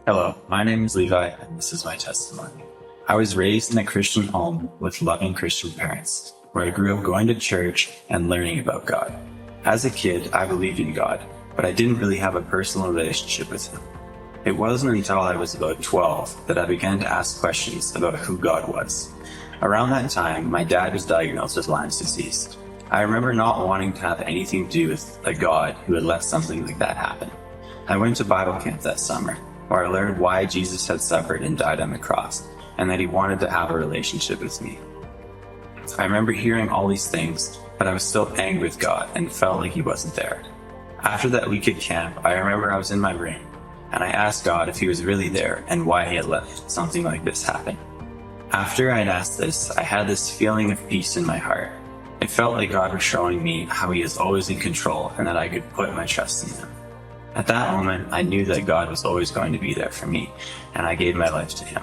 Hello, my name is Levi, and this is my testimony. I was raised in a Christian home with loving Christian parents, where I grew up going to church and learning about God. As a kid, I believed in God, but I didn't really have a personal relationship with Him. It wasn't until I was about 12 that I began to ask questions about who God was. Around that time, my dad was diagnosed with Lyme's disease. I remember not wanting to have anything to do with a God who had let something like that happen. I went to Bible camp that summer, where I learned why Jesus had suffered and died on the cross, and that He wanted to have a relationship with me. I remember hearing all these things, but I was still angry with God and felt like He wasn't there. After that week at camp, I remember I was in my room, and I asked God if He was really there and why He had let something like this happen. After I had asked this, I had this feeling of peace in my heart. It felt like God was showing me how He is always in control and that I could put my trust in Him. At that moment, I knew that God was always going to be there for me, and I gave my life to Him.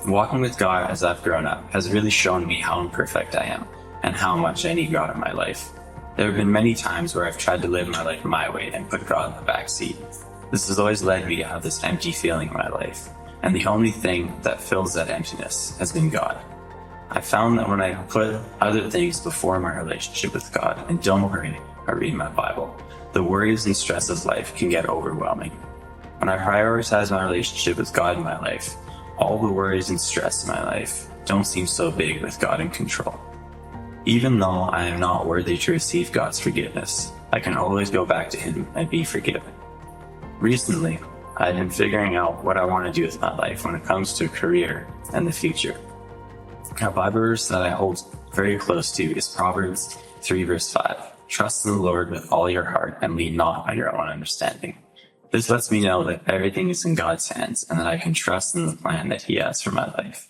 Walking with God as I've grown up has really shown me how imperfect I am and how much I need God in my life. There have been many times where I've tried to live my life my way and put God in the back seat. This has always led me to have this empty feeling in my life, and the only thing that fills that emptiness has been God. I found that when I put other things before my relationship with God and don't worry or read my Bible, the worries and stress of life can get overwhelming. When I prioritize my relationship with God in my life, all the worries and stress in my life don't seem so big with God in control. Even though I am not worthy to receive God's forgiveness, I can always go back to Him and be forgiven. Recently, I've been figuring out what I want to do with my life when it comes to career and the future. A Bible verse that I hold very close to is Proverbs 3 verse 5. Trust in the Lord with all your heart and lean not on your own understanding. This lets me know that everything is in God's hands and that I can trust in the plan that He has for my life.